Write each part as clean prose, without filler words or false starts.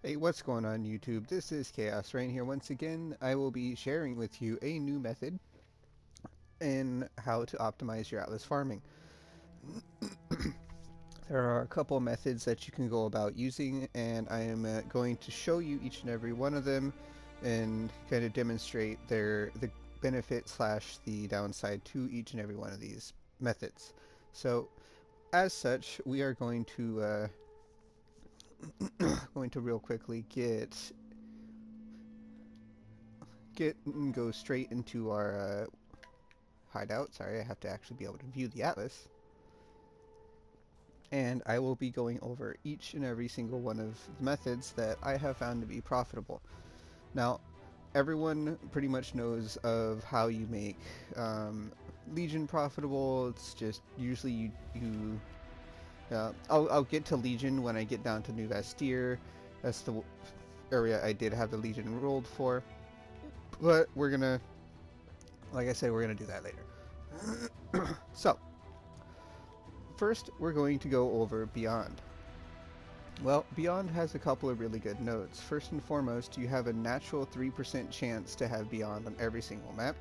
Hey, what's going on YouTube? This is Chaos-Reighn here once again. I will be sharing with you a new method in how to optimize your Atlas farming. There are a couple methods that you can go about using, and I am going to show you each and every one of them and kind of demonstrate the benefit slash the downside to each and every one of these methods. So as such, we are going to real quickly get and go straight into our hideout. Sorry, I have to actually be able to view the atlas. And I will be going over each and every single one of the methods that I have found to be profitable. Now, everyone pretty much knows of how you make Legion profitable. It's just usually I'll get to Legion when I get down to New Vestir. That's the area I did have the Legion enrolled for. But we're gonna, like I said, we're gonna do that later. So, first we're going to go over Beyond. Well, Beyond has a couple of really good nodes. First and foremost, you have a natural 3% chance to have Beyond on every single map.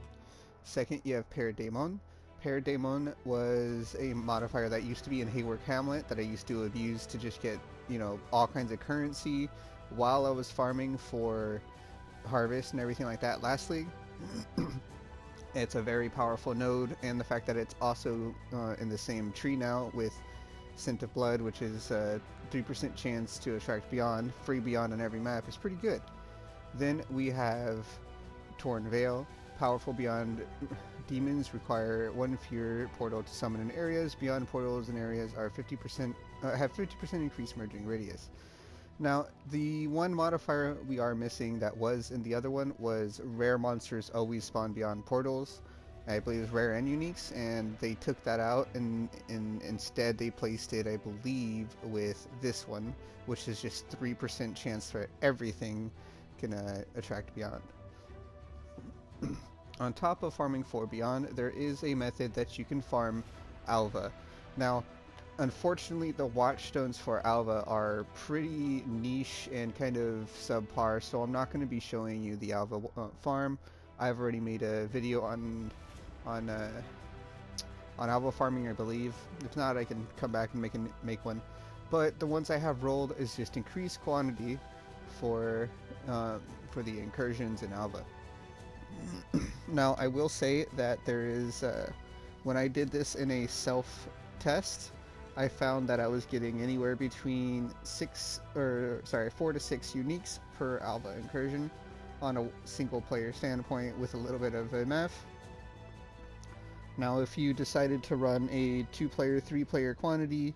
Second, you have Parademon. Parademon was a modifier that used to be in Haywork Hamlet that I used to abuse to just get, all kinds of currency while I was farming for harvest and everything like that last league. It's a very powerful node, and the fact that it's also in the same tree now with Scent of Blood, which is a 3% chance to attract Beyond, free Beyond on every map, is pretty good. Then we have Torn Veil. Powerful Beyond demons require one fewer portal to summon in areas. Beyond portals in areas are 50% have 50% increased merging radius. Now, the one modifier we are missing that was in the other one was rare monsters always spawn beyond portals. I believe it was rare and uniques, and they took that out, and instead they placed it, I believe, with this one, which is just 3% chance for everything can attract beyond. On top of farming for beyond, there is a method that you can farm Alva. Now, unfortunately, the watchstones for Alva are pretty niche and kind of subpar, so I'm not going to be showing you the Alva farm. I've already made a video on Alva farming, I believe. If not, I can come back and make one. But the ones I have rolled is just increased quantity for the incursions in Alva. Now, I will say that there is when I did this in a self-test, I found that I was getting anywhere between 4 to 6 uniques per Alva incursion on a single player standpoint with a little bit of MF. Now, if you decided to run a 2-player, 3-player quantity,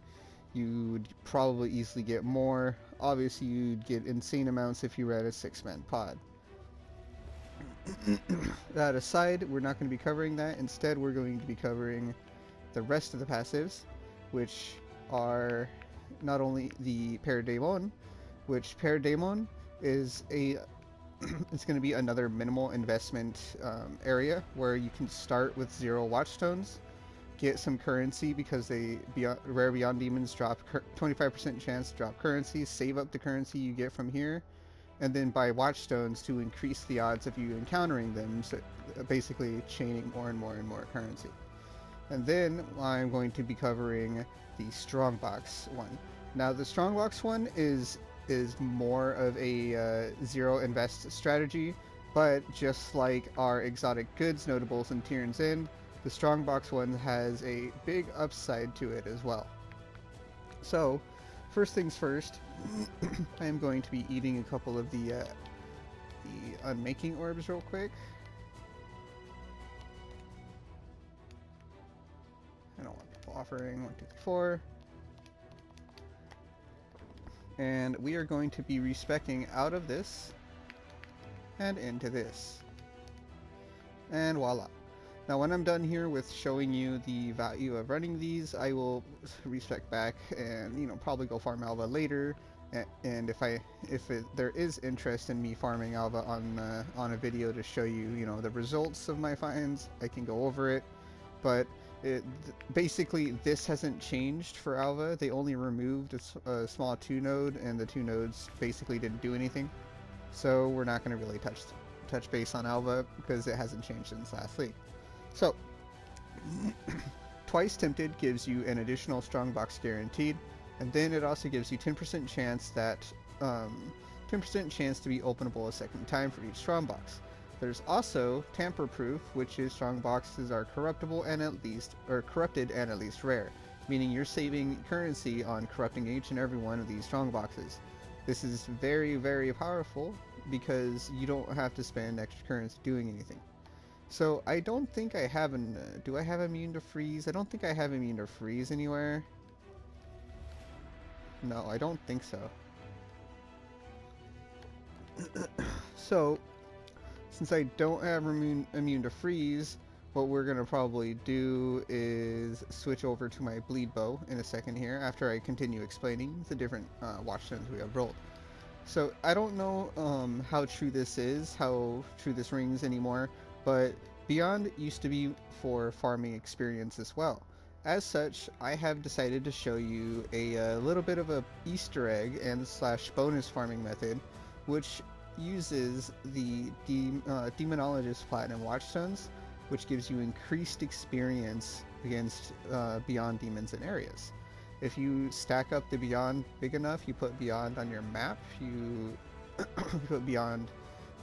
you'd probably easily get more. Obviously, you'd get insane amounts if you ran a 6-man pod. That aside, we're not going to be covering that. Instead, we're going to be covering the rest of the passives, which are not only the Parademon, which Parademon is it's going to be another minimal investment area where you can start with 0 watchstones, get some currency because rare Beyond demons drop 25% chance to drop currency, save up the currency you get from here, and then buy watchstones to increase the odds of you encountering them, so basically chaining more and more and more currency. And then I'm going to be covering the strongbox one. Now, the strongbox one is more of a 0 invest strategy, but just like our exotic goods notables in Cairns, the strongbox one has a big upside to it as well. So, first things first, I am going to be eating a couple of the unmaking orbs real quick. I don't want people offering 1, 2, 3, 4. And we are going to be respecing out of this and into this. And voila. Now when I'm done here with showing you the value of running these, I will respec back and probably go farm Alva later. And if there is interest in me farming Alva on a video to show you the results of my finds, I can go over it. But Basically, this hasn't changed for Alva. They only removed a small 2 node, and the 2 nodes basically didn't do anything. So we're not going to really touch base on Alva because it hasn't changed since last league. So, Twice Tempted gives you an additional strongbox guaranteed, and then it also gives you 10% chance that 10% chance to be openable a second time for each strongbox. There's also Tamper Proof, which is strongboxes are corruptible and corrupted and at least rare, meaning you're saving currency on corrupting each and every one of these strongboxes. This is very, very powerful because you don't have to spend extra currency doing anything. So I don't think I have do I have immune to freeze? I don't think I have immune to freeze anywhere. No, I don't think so. So, since I don't have immune to freeze, what we're going to probably do is switch over to my bleed bow in a second here after I continue explaining the different watchstones we have rolled. So I don't know how true this is, how true this rings anymore, but Beyond used to be for farming experience as well. As such, I have decided to show you a little bit of a Easter egg and / bonus farming method, which uses the Demonologist Platinum Watchstones, which gives you increased experience against Beyond demons and areas. If you stack up the Beyond big enough, you put Beyond on your map, you put Beyond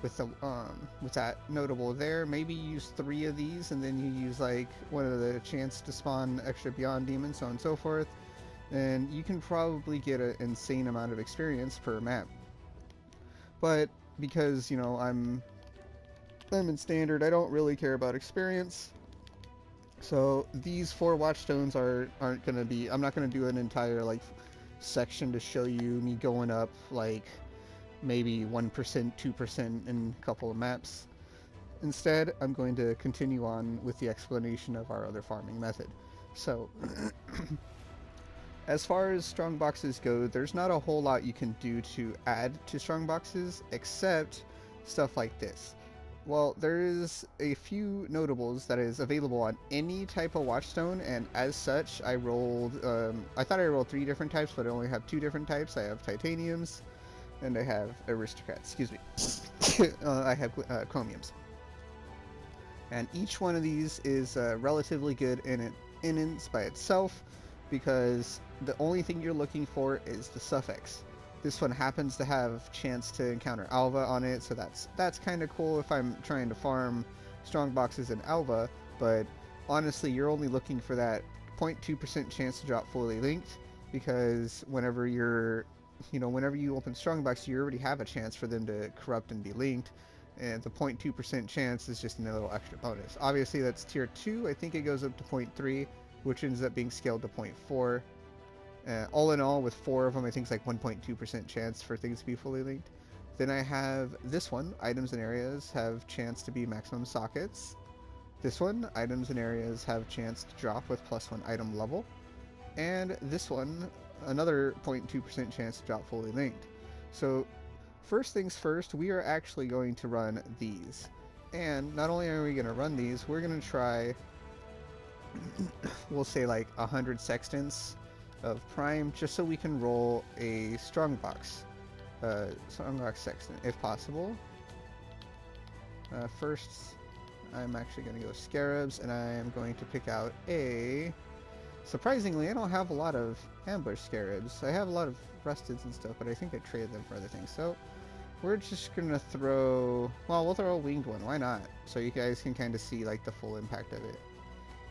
with that notable there, maybe use 3 of these, and then you use like one of the chance to spawn extra Beyond demons, so on and so forth, and you can probably get an insane amount of experience per map. But because, you know, I'm in standard, I don't really care about experience. So these 4 watchstones aren't gonna be. I'm not gonna do an entire like section to show you me going up like maybe 1%, 2% in a couple of maps. Instead, I'm going to continue on with the explanation of our other farming method. So, as far as strongboxes go, there's not a whole lot you can do to add to strongboxes except stuff like this. Well, there is a few notables that is available on any type of watchstone, and as such, I rolled. I thought I rolled 3 different types, but I only have 2 different types. I have titaniums, and I have aristocrats. Excuse me. I have chromiums, and each one of these is relatively good in by itself, because the only thing you're looking for is the suffix. This one happens to have chance to encounter Alva on it, so that's kind of cool if I'm trying to farm strongboxes in Alva, but honestly, you're only looking for that 0.2% chance to drop fully linked, because whenever you open strongbox, you already have a chance for them to corrupt and be linked, and the 0.2% chance is just a little extra bonus. Obviously, that's tier 2. I think it goes up to 0.3, which ends up being scaled to 0.4. All in all, with 4 of them, I think it's like 1.2% chance for things to be fully linked. Then I have this one, items and areas have chance to be maximum sockets. This one, items and areas have chance to drop with +1 item level. And this one, another 0.2% chance to drop fully linked. So first things first, we are actually going to run these. And not only are we going to run these, we're going to try, we'll say like 100 sextants of prime, just so we can roll a strongbox sextant if possible. First, I'm actually going to go scarabs, and I am going to pick out a... Surprisingly, I don't have a lot of ambush scarabs. I have a lot of rusteds and stuff, but I think I traded them for other things. So we're just going to throw... Well, we'll throw a winged one. Why not? So you guys can kind of see like the full impact of it.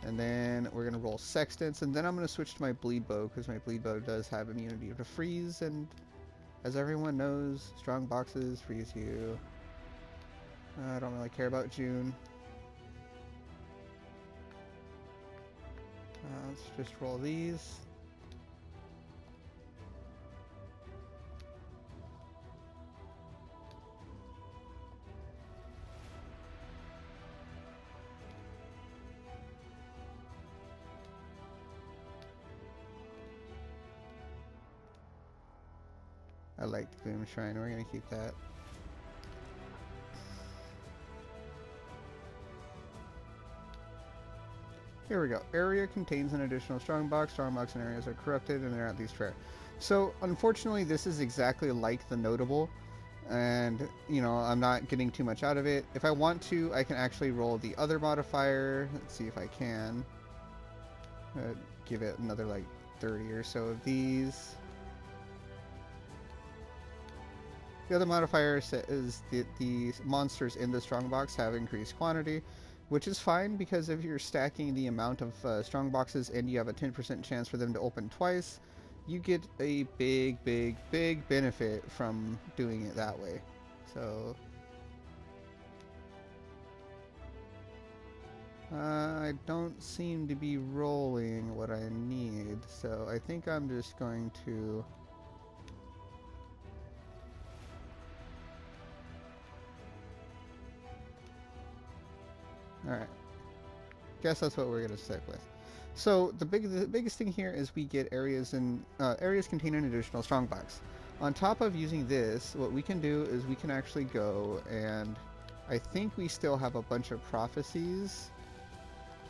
And then we're going to roll sextants, and then I'm going to switch to my bleed bow, because my bleed bow does have immunity to freeze, and as everyone knows, strong boxes freeze you. I don't really care about June. Let's just roll these. I like the Gloom Shrine, we're gonna keep that. Here we go. Area contains an additional strongbox. Strongbox and areas are corrupted and they're at least rare. So unfortunately this is exactly like the notable, and you know, I'm not getting too much out of it. If I want to, I can actually roll the other modifier. Let's see if I can. Give it another like 30 or so of these. The other modifier is the monsters in the strongbox have increased quantity, which is fine because if you're stacking the amount of strongboxes and you have a 10% chance for them to open twice, you get a big benefit from doing it that way. So I don't seem to be rolling what I need, so I think I'm just going to alright. Guess that's what we're gonna stick with. So the biggest thing here is we get areas containing an additional strongbox. On top of using this, what we can do is we can actually go and I think we still have a bunch of prophecies.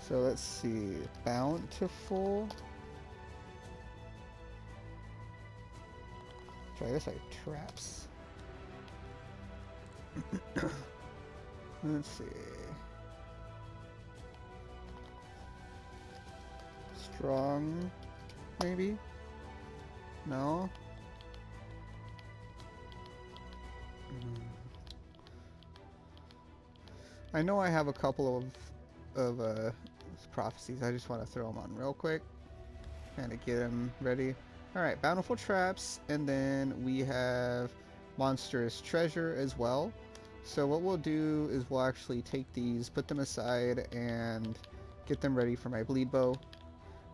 So let's see, bountiful. Try this like traps. Let's see. Strong, maybe? No? I know I have a couple of prophecies. I just want to throw them on real quick. Kind of get them ready. Alright, bountiful traps, and then we have monstrous treasure as well. So what we'll do is we'll actually take these, put them aside, and get them ready for my bleed bow.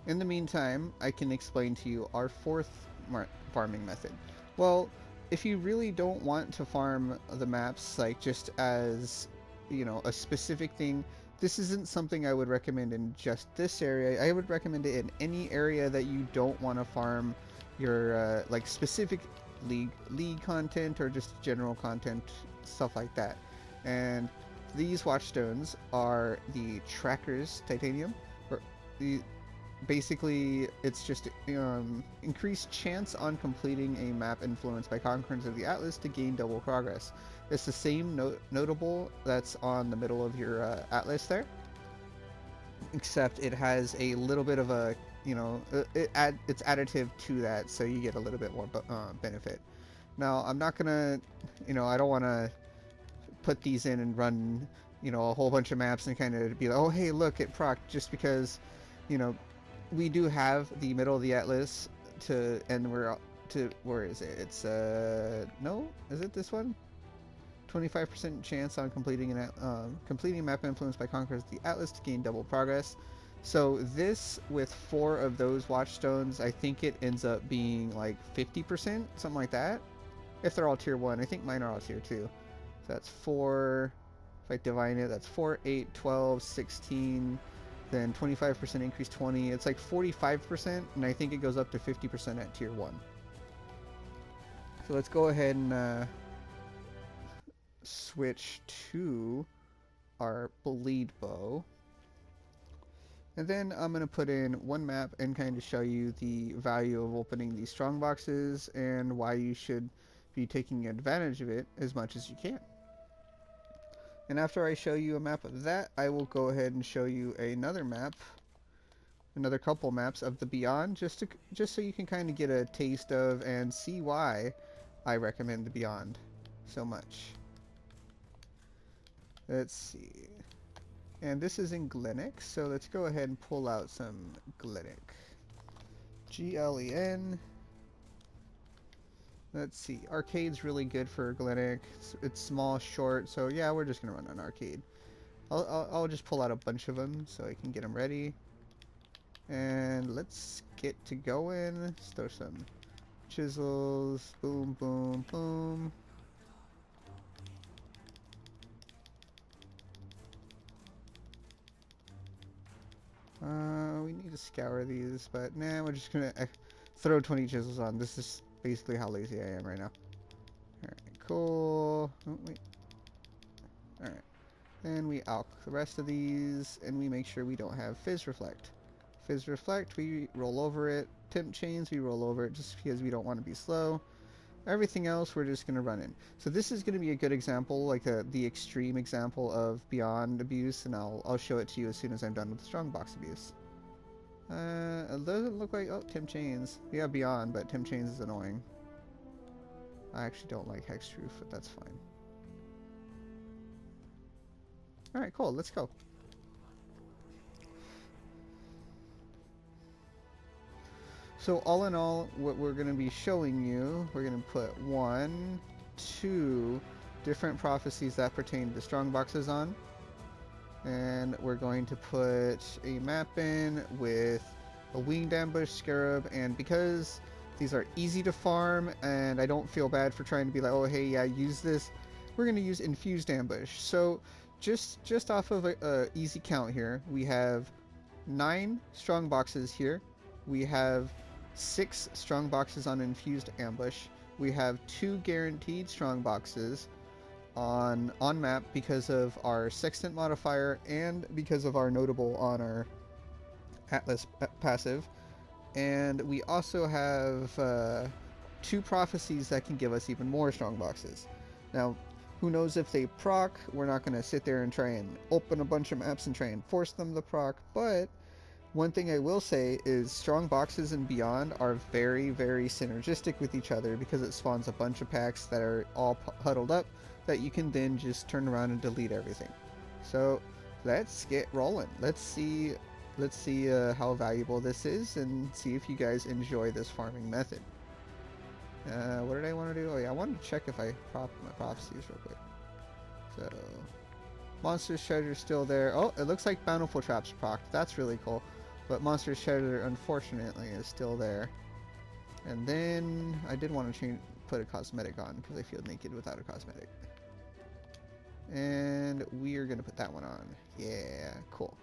In the meantime, I can explain to you our fourth farming method. Well, if you really don't want to farm the maps like just as, you know, a specific thing, this isn't something I would recommend in just this area. I would recommend it in any area that you don't want to farm your like specific league content or just general content, stuff like that. And these watchstones are the trackers titanium, or the basically it's just increased chance on completing a map influenced by concurrence of the atlas to gain double progress. It's the same notable that's on the middle of your atlas there, except it has a little bit of a, you know, it's additive to that, so you get a little bit more benefit. Now I'm not gonna, you know, I don't want to put these in and run, you know, a whole bunch of maps and kind of be like, oh hey look, it proc, just because, you know, we do have the middle of the atlas to, and we're to, where is it? It's no, is it this one? 25% chance on completing completing map influenced by conquerors of the atlas to gain double progress. So this, with 4 of those watchstones, I think it ends up being like 50%, something like that. If they're all tier 1, I think mine are all tier 2. So that's 4. If I divine it, that's 4, 8, 12, 16. Then 25% increase 20. It's like 45%, and I think it goes up to 50% at tier 1. So let's go ahead and switch to our bleed bow. And then I'm going to put in one map and kind of show you the value of opening these strong boxes and why you should be taking advantage of it as much as you can. And after I show you a map of that, I will go ahead and show you another map, another couple maps of the Beyond, just so you can kind of get a taste of and see why I recommend the Beyond so much. Let's see. And this is in Glennach, so let's go ahead and pull out some Glennach. Glen. Let's see. Arcade's really good for Glennach. It's small, short, so yeah, we're just gonna run an arcade. I'll just pull out a bunch of them so I can get them ready. And let's get to going. Let's throw some chisels. Boom, boom, boom. We need to scour these, but nah, we're just gonna throw 20 chisels on. This is basically how lazy I am right now. Alright, cool. Oh, wait. Alright. And we alch the rest of these, and we make sure we don't have fizz reflect. Fizz reflect, we roll over it. Temp chains, we roll over it just because we don't want to be slow. Everything else, we're just going to run in. So this is going to be a good example, like the extreme example of beyond abuse, and I'll show it to you as soon as I'm done with the strongbox abuse. It doesn't look like... Oh, temp chains. We have beyond, but temp chains is annoying. I actually don't like hex truth, but that's fine. Alright, cool, let's go. So all in all, what we're going to be showing you, we're going to put 1, 2 different prophecies that pertain to strongboxes on. And we're going to put a map in with a winged ambush scarab, and because these are easy to farm and I don't feel bad for trying to be like, oh hey, yeah, use this, we're going to use infused ambush. So just off of a easy count here, we have 9 strong boxes here, we have 6 strong boxes on infused ambush, we have 2 guaranteed strong boxes on map because of our sextant modifier and because of our notable on our atlas passive, and we also have 2 prophecies that can give us even more strong boxes. Now, who knows if they proc? We're not going to sit there and try and open a bunch of maps and try and force them to proc, but one thing I will say is strong boxes and beyond are very, very synergistic with each other because it spawns a bunch of packs that are all huddled up that you can then just turn around and delete everything. So let's get rolling. Let's see how valuable this is and see if you guys enjoy this farming method. What did I want to do? Oh yeah, I wanted to check if I propped my prophecies real quick. So Monster's Treasure is still there. Oh, it looks like Bountiful Trap's procced. That's really cool. But Monster's Treasure, unfortunately, is still there. And then I did want to put a cosmetic on because I feel naked without a cosmetic. And we are going to put that one on. Yeah, cool.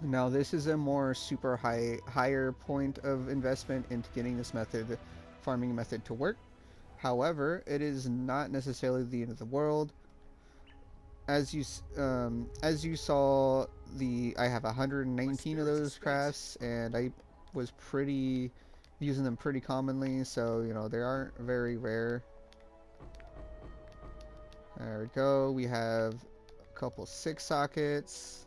Now this is a more higher point of investment into getting this farming method to work. However, it is not necessarily the end of the world. As you saw, I have 119 of those crafts, and I was using them pretty commonly, so you know they aren't very rare. There we go. We have a couple 6 sockets.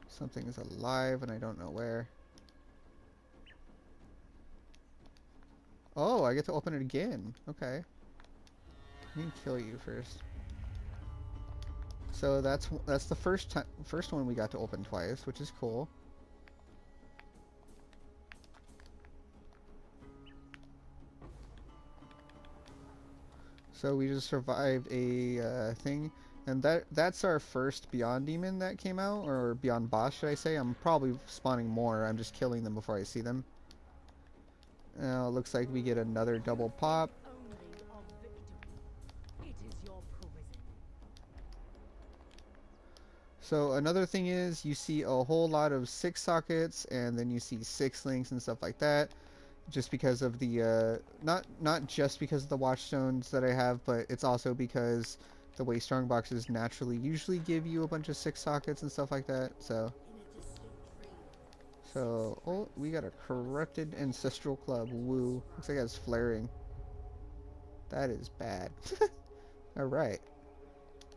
Something is alive and I don't know where. Oh, I get to open it again. Okay. Let me kill you first. So that's the first one we got to open twice, which is cool. So we just survived a thing. And that's our first Beyond Demon that came out, or Beyond Boss, should I say. I'm probably spawning more. I'm just killing them before I see them. Now it looks like we get another double pop. So another thing is you see a whole lot of 6 sockets, and then you see 6 links and stuff like that. Just because of the not just because of the watchstones that I have, but it's also because the way strongboxes naturally usually give you a bunch of 6 sockets and stuff like that. So oh, we got a corrupted ancestral club. Woo. Looks like it's flaring. That is bad. Alright.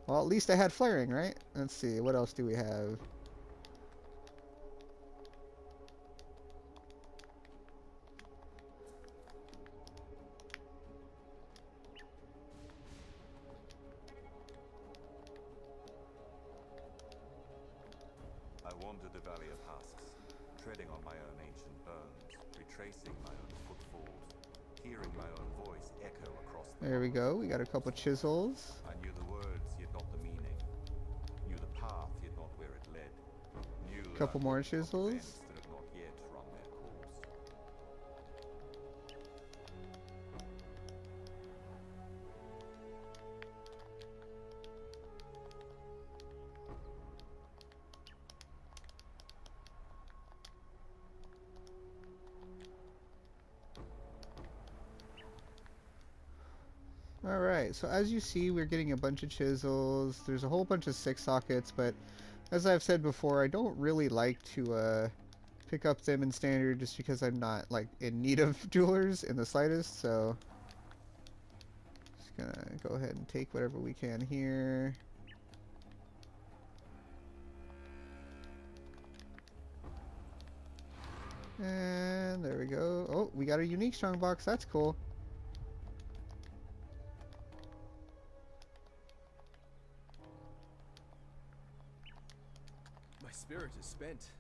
Well, at least I had flaring, right? Let's see, what else do we have? I wandered the valley of husks, treading on my own ancient bones, retracing my own footfalls, hearing my own voice echo across the There we go, we got a couple chisels. I knew the words, yet not the meaning. Knew the path, yet not where it led. Knew A couple more chisels. that had not yet run their course. Alright, so as you see, we're getting a bunch of chisels. There's a whole bunch of 6 sockets, but as I've said before, I don't really like to pick up them in standard just because I'm not like in need of jewelers in the slightest, so just gonna go ahead and take whatever we can here. And there we go. Oh, we got a unique strongbox. That's cool. My spirit is spent.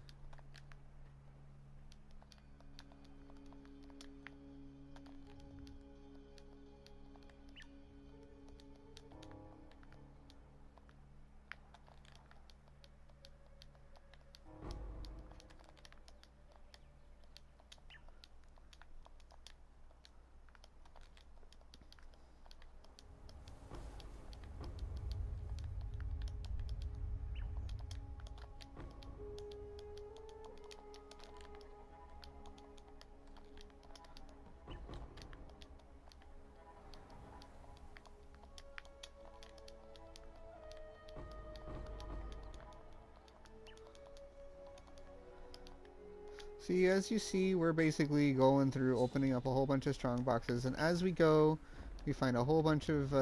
See, as you see, we're basically going through opening up a whole bunch of strong boxes, and as we go, we find a whole bunch of,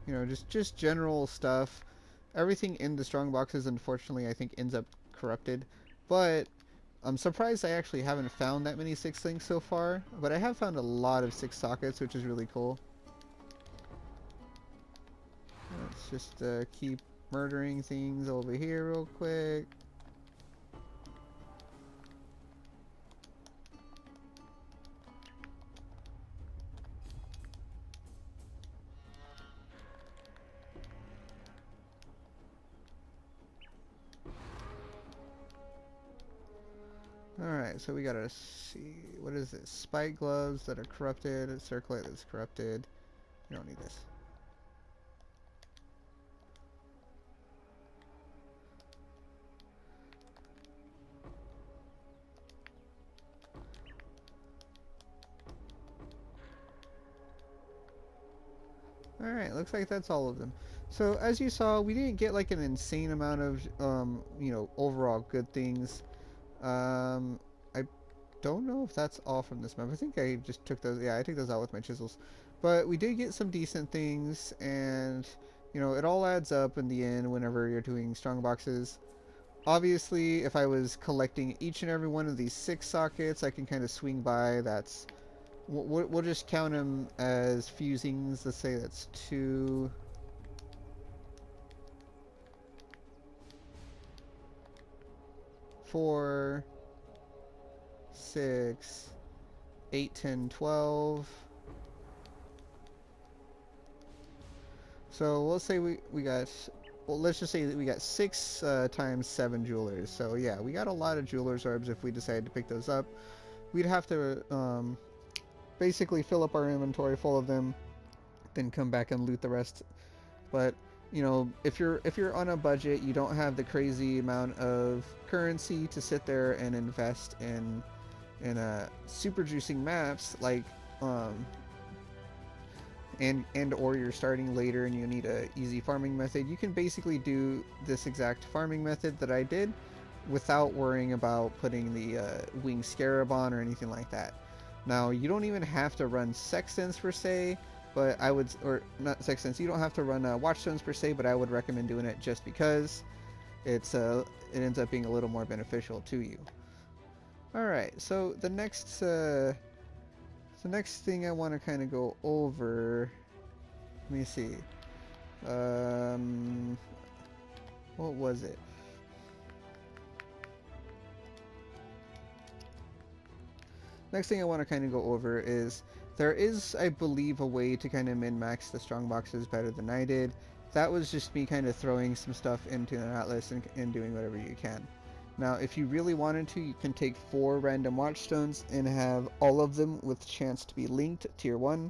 you know, just general stuff. Everything in the strong boxes, unfortunately, I think ends up corrupted, but I'm surprised I actually haven't found that many 6 things so far, but I have found a lot of 6 sockets, which is really cool. Let's just keep murdering things over here real quick. Alright, so we gotta see, what is this? Spike gloves that are corrupted, a circlet that's corrupted. We don't need this. Alright, looks like that's all of them. So, as you saw, we didn't get like an insane amount of, you know, overall good things. I don't know if that's all from this map. I think I just took those, yeah, I took those out with my chisels. But we did get some decent things, and, you know, it all adds up in the end whenever you're doing strong boxes. Obviously, if I was collecting each and every one of these 6 sockets, I can kind of swing by. That's, we'll just count them as fusings. Let's say that's 2. 4, 6, 8, 10, 12. So let's say we got, well, let's just say that we got 6 times 7 jewelers. So yeah, we got a lot of jewelers orbs if we decided to pick those up. We'd have to basically fill up our inventory full of them, then come back and loot the rest. But you know, if you're on a budget, you don't have the crazy amount of currency to sit there and invest in super juicing maps like and or you're starting later and you need a easy farming method, you can basically do this exact farming method that I did without worrying about putting the winged scarab on or anything like that. Now, you don't even have to run sextants per se, but I would, or not sextants, you don't have to run watchstones per se, but I would recommend doing it just because it's it ends up being a little more beneficial to you. Alright, so the next thing I want to kind of go over, let me see, what was it? Next thing I want to kind of go over is there is, I believe, a way to kind of min-max the strong boxes better than I did. That was just me kind of throwing some stuff into an atlas and doing whatever you can. Now, if you really wanted to, you can take 4 random watchstones and have all of them with chance to be linked tier 1.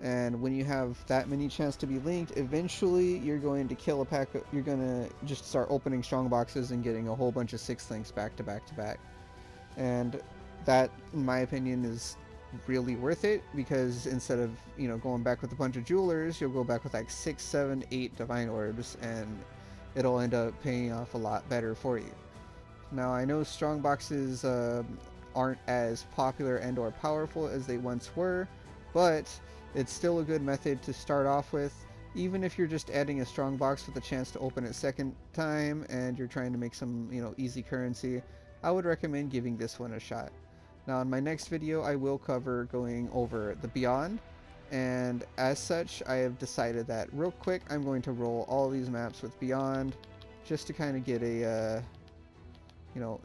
And when you have that many chance to be linked, eventually you're going to kill a pack of, you're going to just start opening strong boxes and getting a whole bunch of 6 links back to back to back. And that, in my opinion, is really worth it, because instead of, you know, going back with a bunch of jewelers, you'll go back with like 6, 7, 8 divine orbs, and it'll end up paying off a lot better for you. Now, I know strong boxes aren't as popular and or powerful as they once were, but it's still a good method to start off with. Even if you're just adding a strong box with a chance to open it second time and you're trying to make some, you know, easy currency, I would recommend giving this one a shot. Now, in my next video, I will cover going over the Beyond, and as such, I have decided that real quick, I'm going to roll all these maps with Beyond, just to kind of get a, you know,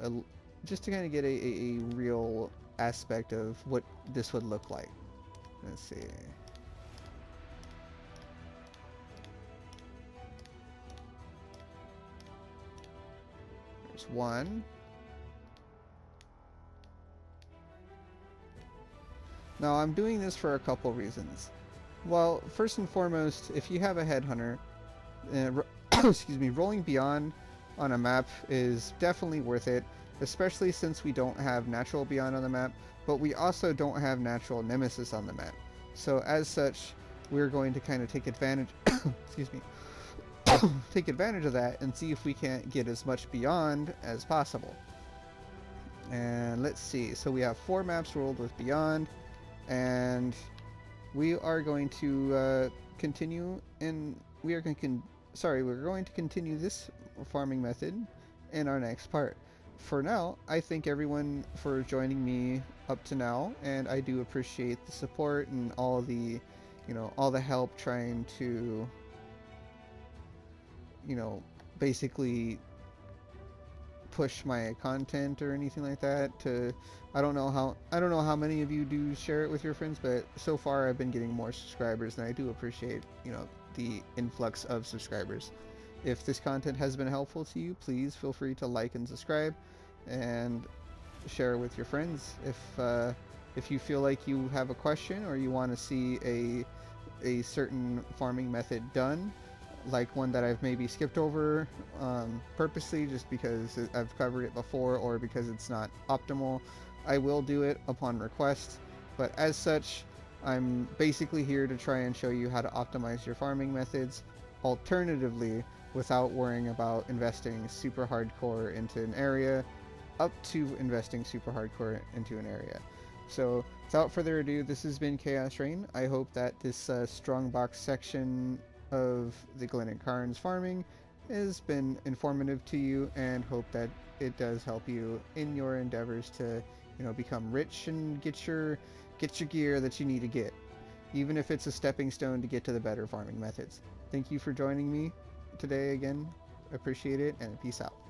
just to kind of get a real aspect of what this would look like. Let's see. There's one. Now, I'm doing this for a couple reasons. Well, first and foremost, if you have a headhunter, excuse me, rolling Beyond on a map is definitely worth it, especially since we don't have natural Beyond on the map, but we also don't have natural Nemesis on the map. So as such, we're going to kind of take advantage, excuse me, take advantage of that and see if we can't get as much Beyond as possible. And let's see, so we have 4 maps rolled with Beyond, and we are going to continue, and we're going to continue this farming method in our next part. For now, I thank everyone for joining me up to now, and I do appreciate the support and all the, you know, all the help trying to, you know, basically push my content or anything like that. To I don't know how many of you do share it with your friends, but so far I've been getting more subscribers, and I do appreciate, you know, the influx of subscribers. If this content has been helpful to you, please feel free to like and subscribe and share it with your friends. If you feel like you have a question or you want to see a certain farming method done, like one that I've maybe skipped over purposely just because I've covered it before or because it's not optimal, I will do it upon request. But as such, I'm basically here to try and show you how to optimize your farming methods alternatively, without worrying about investing super hardcore into an area, up to investing super hardcore into an area. So without further ado, this has been Chaos-Reighn. I hope that this strongbox section of the Glennach Cairns farming has been informative to you, and hope that it does help you in your endeavors to, you know, become rich and get your gear that you need to get, even if it's a stepping stone to get to the better farming methods. Thank you for joining me today again. Appreciate it, and peace out.